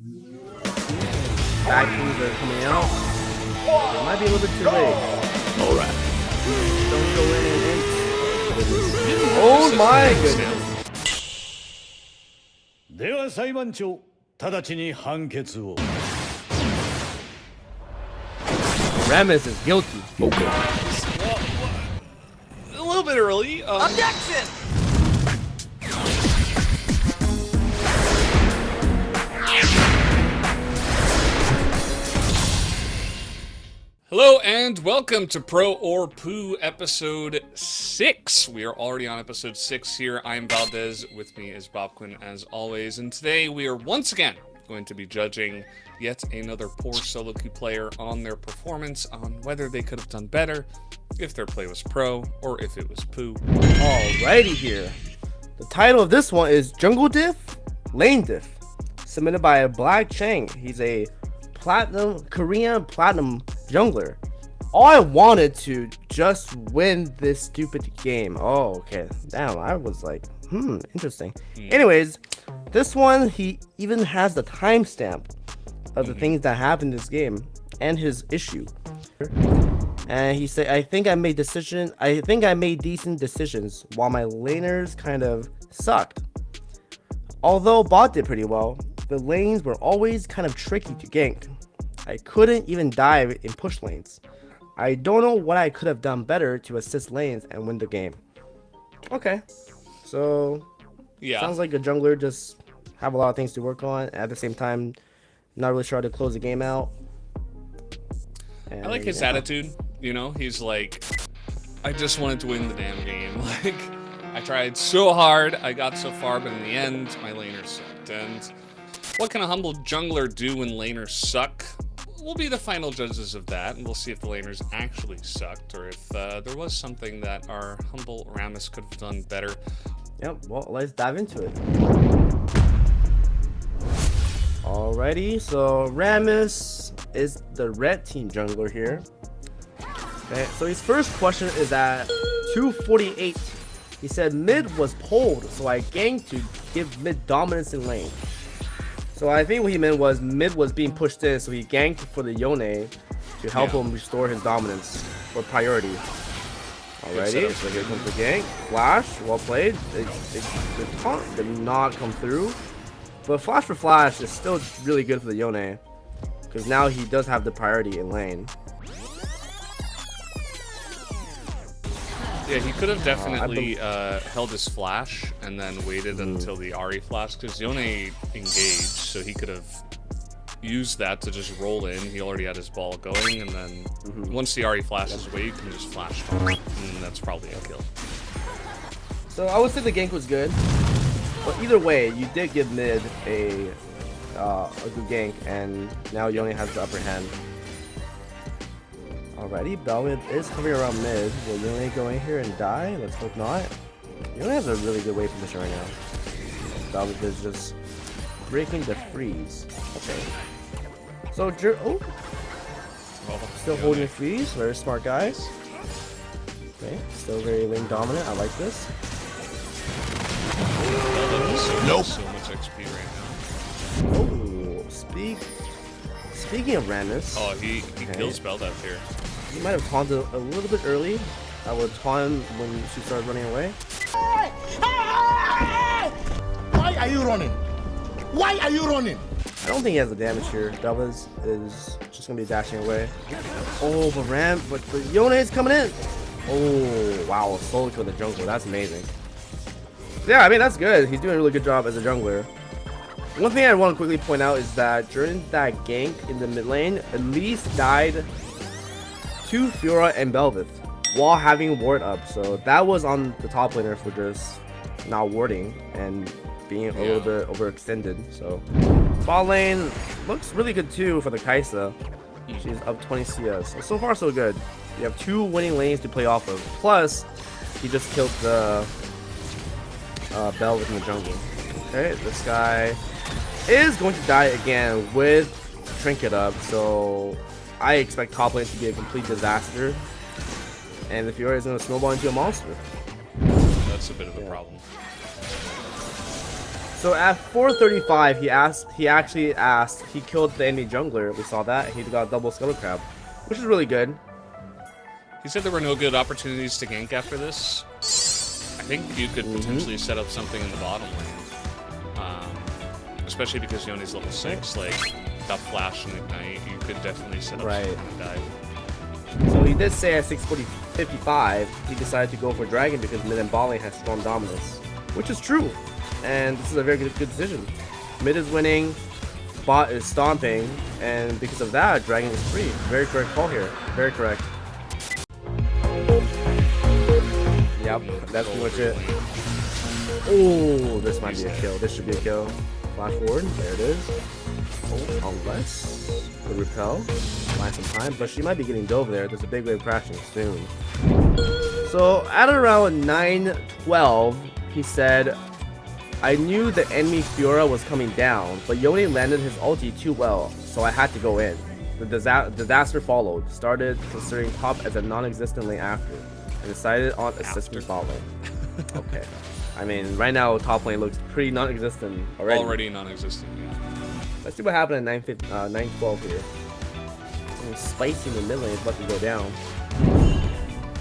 Back things are coming out. It might be a little bit too late. Alright. Don't go in and int. Oh my goodness. では裁判長、直ちに判決を。 Rammus is guilty. Okay. A little bit early. Objection! Hello and welcome to Pro or Poo episode 6. We are already on episode 6 here. I'm Valdes. With me is bobqinxd as always. And today we are once again going to be judging yet another poor solo queue player on their performance, on whether they could have done better, if their play was pro, or if it was poo. Alrighty here. The title of this one is Jungle Diff, Lane Diff, submitted by Black Chang. He's a Korean platinum jungler. All I wanted to just win this stupid game. Oh, okay. Damn, I was like, interesting. Anyways, this one, he even has the timestamp of the things that happened in this game and his issue. And he said, I think I made decent decisions while my laners kind of sucked. Although bot did pretty well, the lanes were always kind of tricky to gank. I couldn't even dive in push lanes. I don't know what I could have done better to assist lanes and win the game. Okay, so Yeah. sounds like a jungler just have a lot of things to work on. At the same time, not really sure how to close the game out. And, I like his attitude, you know? He's like, I just wanted to win the damn game. Like, I tried so hard, I got so far, but in the end, my laners sucked. And what can a humble jungler do when laners suck? We'll be the final judges of that, and we'll see if the laners actually sucked, or if there was something that our humble Rammus could have done better. Yep, well, let's dive into it. Alrighty, so Rammus is the red team jungler here. Okay, so his first question is at 248. He said mid was pulled, so I ganked to give mid dominance in lane. So I think what he meant was mid was being pushed in, so he ganked for the Yone to help him restore his dominance for priority. Alrighty, so here comes the gank. Flash, well played. The taunt did not come through. But flash for flash is still really good for the Yone, because now he does have the priority in lane. Yeah, he could have definitely held his flash and then waited until the Ahri flash, because Yone engaged, so he could have used that to just roll in. He already had his ball going, and then once the Ahri flashes away, you can just flash him, and that's probably a kill. So I would say the gank was good, but either way, you did give mid a good gank, and now Yone has the upper hand. Alrighty, Belmid is coming around mid. Will Yone go in here and die? Let's hope not. Yone has a really good wave position right now. Belmid is just breaking the freeze. Okay. So, still holding freeze. Very smart guys. Okay, still very lane dominant. I like this. Nope. So much XP right now. Oh, speaking of Rammus. Oh, he kills Valdes here. He might have taunted a little bit early. I would taunt him when she started running away. Why are you running? Why are you running? I don't think he has the damage here. Valdes is just gonna be dashing away. Oh, but Yone is coming in. Oh, wow, solo kill the jungler. That's amazing. Yeah, I mean, that's good. He's doing a really good job as a jungler. One thing I want to quickly point out is that during that gank in the mid lane, Elise died to Fiora and Belveth while having ward up. So that was on the top laner for just not warding and being a little bit overextended. So bot lane looks really good too for the Kaisa. She's up 20 CS. So far so good. You have 2 winning lanes to play off of. Plus, he just killed the Belveth in the jungle. Okay, this guy is going to die again with Trinket up. So I expect top lane to be a complete disaster. And the Fiora is going to snowball into a monster. That's a bit of a problem. So at 435, he killed the enemy jungler. We saw that. He got a double scuttle crab, which is really good. He said there were no good opportunities to gank after this. I think you could potentially set up something in the bottom lane. Especially because Yone's level 6, like Duff Flash and Ignite, you could definitely set up something to dive. So he did say at 6:55, he decided to go for Dragon because mid and bot lane has strong dominance, which is true. And this is a very good decision. Mid is winning, bot is stomping, and because of that, Dragon is free. Very correct call here. Very correct. Yep, that's pretty much it. Oh, this might be a kill. This should be a kill. Flash forward. There it is. Oh, unless the repel. Buy some time, but she might be getting dove there. There's a big wave crashing soon. So at around 9:12, he said, I knew the enemy Fiora was coming down, but Yone landed his ulti too well, so I had to go in. The disaster followed, started considering top as a non-existent lane after, and decided on assisting bot lane. Okay. I mean, right now top lane looks pretty non-existent already. Already non-existent, yeah. Let's see what happened at 9:12 here. Something spicy in the mid lane is about to go down.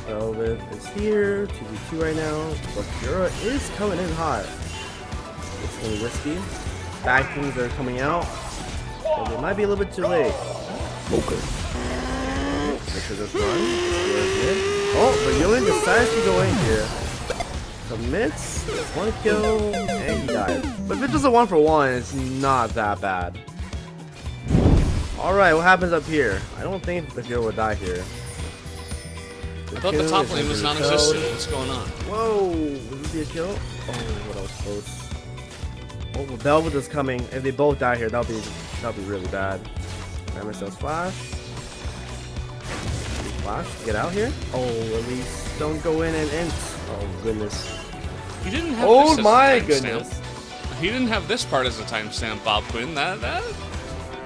Velvet is here, 2v2 right now, but Fiora is coming in hot. It's gonna be risky. Back things are coming out. And it might be a little bit too late. Okay. Make sure this run. Oh, but Yone decides to go in here. Commits, one kill, and he died. But if it's just a 1-for-1, it's not that bad. Alright, what happens up here? I don't think the hero will die here. I thought the top lane was non-existent. What's going on? Whoa! Would this be a kill? Oh, what else close? Oh, well, Velvet is coming. If they both die here, that'll be really bad. Rammus does flash. Flash, get out here. Oh, at least don't go in and int. Oh goodness. He didn't have Oh this my as a goodness. timestamp. He didn't have this part as a timestamp, Bob Quinn. That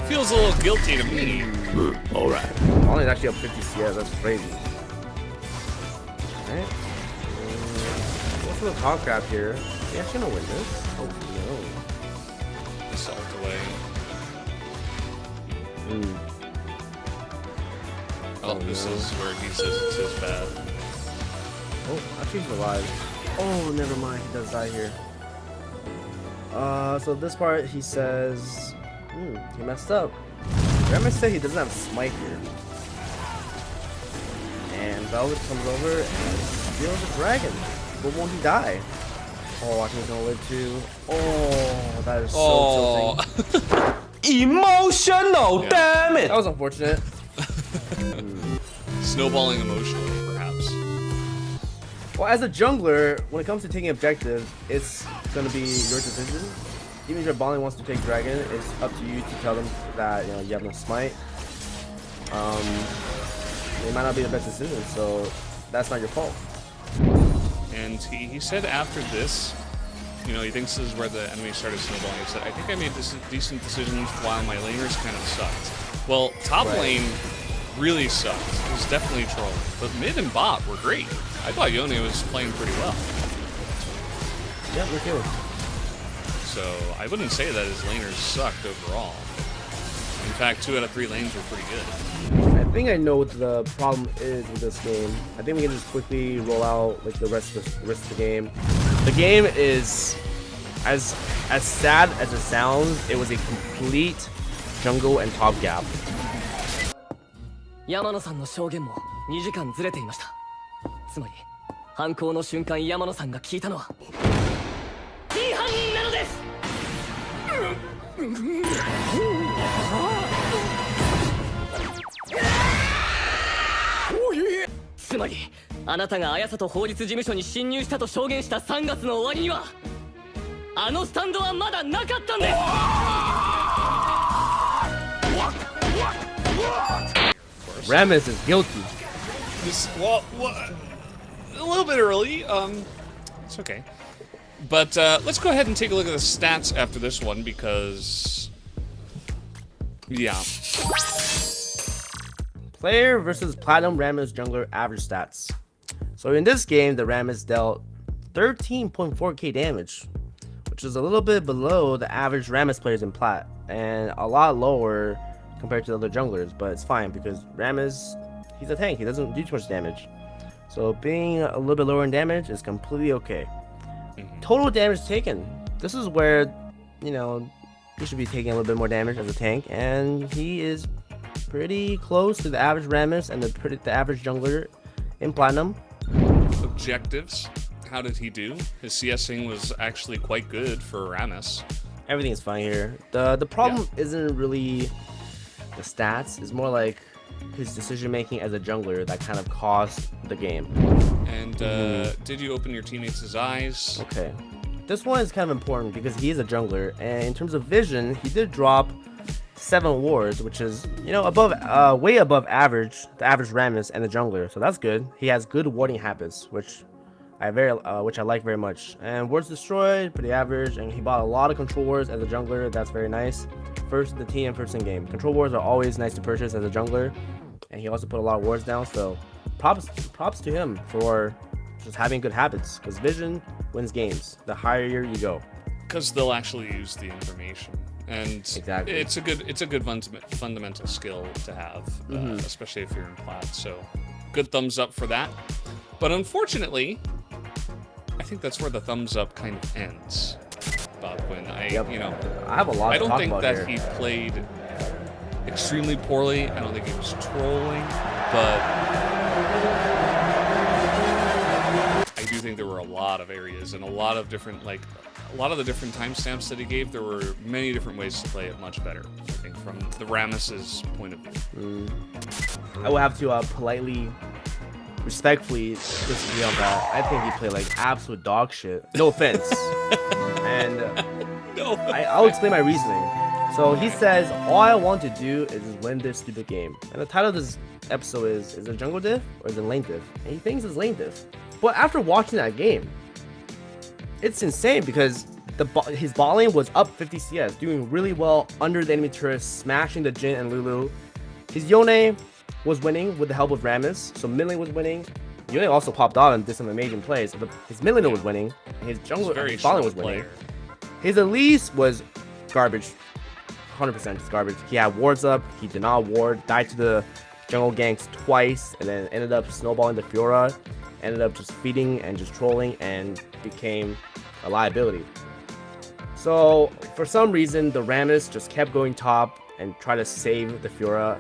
feels a little guilty to me. Alright. Only actually up 50 CS, that's crazy. Alright. What's the hog crab here? He actually gonna win this? Oh no. Assault away. Oh, this is where he says it's his bad. Oh, actually he's alive. Oh, never mind. He does die here. So this part he says, he messed up. Rammus said he doesn't have smite here. And Valdes comes over and steals the dragon. But won't he die? Oh, I think he's gonna live too. Oh, that is so tilting. Emotional, damn it! That was unfortunate. Snowballing emotionally, perhaps. Well, as a jungler, when it comes to taking objectives, it's gonna be your decision. Even if your bot lane wants to take dragon, it's up to you to tell them that you have no smite. It might not be the best decision, so that's not your fault. And he said after this, he thinks this is where the enemy started snowballing. He said, I think I made decent decisions while my laners kind of sucked. Well, top lane really sucked. It was definitely trolling. But mid and bot were great. I thought Yone was playing pretty well. Yeah, me too. So I wouldn't say that his laners sucked overall. In fact, 2 out of 3 lanes were pretty good. I think I know what the problem is with this game. I think we can just quickly roll out like the rest of the game. The game is as sad as it sounds. It was a complete jungle and top gap. 山野さんの証言も2時間ずれていました。つまり犯行の瞬間山野さんが聞いたのは真犯人なのです。つまりあなたが綾里法律事務所に侵入したと証言した3月の終わりにはあのスタンドはまだなかったんです。Rammus is guilty. Well, a little bit early. It's okay. But let's go ahead and take a look at the stats after this one because, yeah. Player versus Platinum Rammus Jungler average stats. So in this game, the Rammus dealt 13.4k damage, which is a little bit below the average Rammus players in Plat, and a lot lower compared to the other junglers, but it's fine because Rammus, he's a tank, he doesn't do too much damage. So being a little bit lower in damage is completely okay. Total damage taken. This is where, you know, he should be taking a little bit more damage as a tank, and he is pretty close to the average Rammus and the average jungler in Platinum. Objectives. How did he do? His CSing was actually quite good for Rammus. Everything's fine here. The problem isn't really the stats. It's more like his decision making as a jungler that kind of cost the game. And did you open your teammates' eyes? Okay. This one is kind of important because he is a jungler, and in terms of vision, he did drop 7 wards, which is, you know, above, way above average, the average Rammus and the jungler. So that's good. He has good warding habits, which I like very much. And wards destroyed, pretty average, and he bought a lot of control wards as a jungler. That's very nice. First in the team and first in game. Control wards are always nice to purchase as a jungler, and he also put a lot of wards down. So props to him for just having good habits, because vision wins games the higher you go. Because they'll actually use the information, and exactly. it's a good fundamental skill to have, especially if you're in Plat. So good thumbs up for that. But unfortunately, I think that's where the thumbs up kind of ends. Bobqinxd, I have a lot. I don't think that he played extremely poorly. I don't think he was trolling, but I do think there were a lot of areas and a lot of different, a lot of the different timestamps that he gave. There were many different ways to play it much better, I think, from the Rammus's point of view. I will have to politely, respectfully disagree on that. I think he played like absolute dog shit. No offense. And No. I'll explain my reasoning. So he says, all I want to do is win this stupid game. And the title of this episode is it jungle diff or is it lane diff? And he thinks it's lane diff. But after watching that game, it's insane because his bot lane was up 50 CS, doing really well under the enemy turret, smashing the Jhin and Lulu. His Yone was winning with the help of Rammus, so mid lane was winning. Yone also popped out and did some amazing plays. His mid laner was winning, and his bot lane was winning. His Elise was garbage, 100% just garbage. He had wards up, he did not ward, died to the jungle ganks twice, and then ended up snowballing the Fiora, ended up just feeding and just trolling, and became a liability. So for some reason, the Rammus just kept going top and tried to save the Fiora,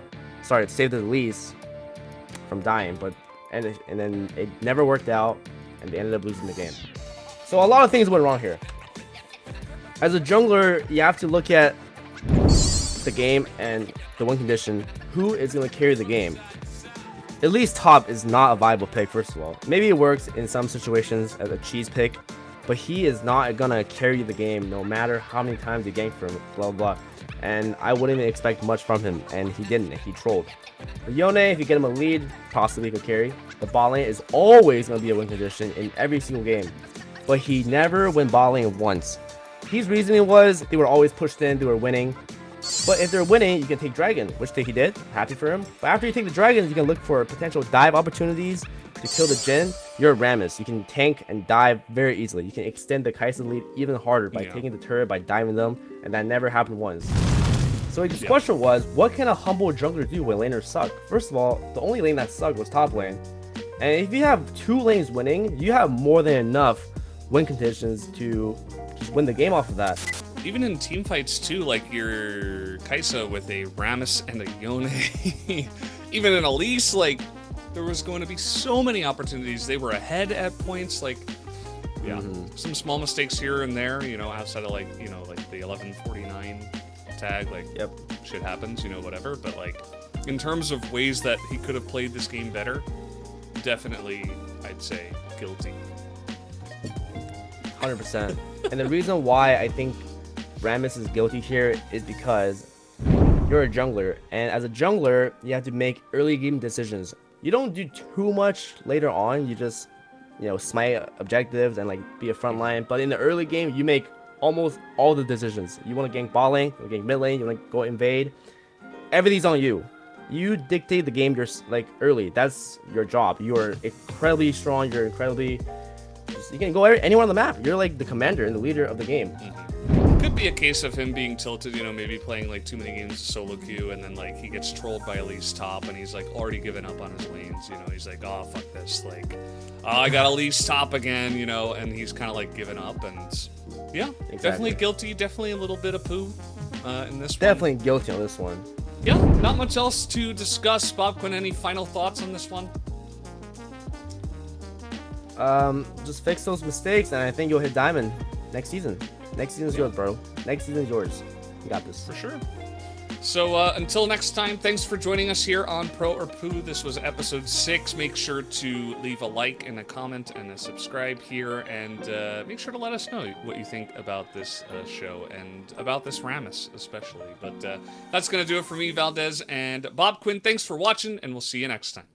save the Elise from dying, and then it never worked out, and they ended up losing the game. So a lot of things went wrong here. As a jungler, you have to look at the game and the win condition. Who is going to carry the game? Elise top is not a viable pick, first of all. Maybe it works in some situations as a cheese pick, but he is not going to carry the game no matter how many times you gank from him, blah, blah, blah. And I wouldn't expect much from him, and he didn't. He trolled. The Yone, if you get him a lead, possibly could carry. The bot lane is always going to be a win condition in every single game, but he never went bot lane once. His reasoning was they were always pushed in, they were winning. But if they're winning, you can take Dragon, which he did. Happy for him. But after you take the Dragons, you can look for potential dive opportunities to kill the Jhin. You're Rammus. You can tank and dive very easily. You can extend the Kai'Sa lead even harder by taking the turret, by diving them, and that never happened once. So his question was, what can a humble jungler do when laners suck? First of all, the only lane that sucked was top lane. And if you have 2 lanes winning, you have more than enough win conditions to just win the game off of that. Even in team fights too, like your Kai'Sa with a Rammus and a Yone, even in Elise, like there was going to be so many opportunities. They were ahead at points, like some small mistakes here and there, outside of like the 1149 tag, like shit happens, whatever. But like in terms of ways that he could have played this game better, definitely I'd say guilty. 100%. And the reason why I think Rammus is guilty here is because you're a jungler, and as a jungler, you have to make early game decisions. You don't do too much later on. You just, smite objectives and like be a front line. But in the early game, you make almost all the decisions. You want to gank bot lane, you want to gank mid lane, you want to go invade. Everything's on you. You dictate the game early. That's your job. You are incredibly strong. You're incredibly You can go anywhere on the map. You're like the commander and the leader of the game. Could be a case of him being tilted, you know, maybe playing like too many games of solo queue, and then like he gets trolled by Elise top, and he's like already given up on his lanes. You know, he's like, oh fuck this, like, oh, I got Elise top again, you know, and he's kind of like given up, and yeah, Exactly. definitely guilty, definitely a little bit of poo in this one. Definitely guilty on this one. Yeah, not much else to discuss. bobqinxd, any final thoughts on this one? Just fix those mistakes, and I think you'll hit diamond next season. Next season's yours, bro. Next season's yours. You got this. For sure. So until next time, thanks for joining us here on Pro or Poo. This was episode 6. Make sure to leave a like and a comment and a subscribe here, and make sure to let us know what you think about this show and about this Rammus especially. But that's going to do it for me, Valdes, and bobqinxd. Thanks for watching, and we'll see you next time.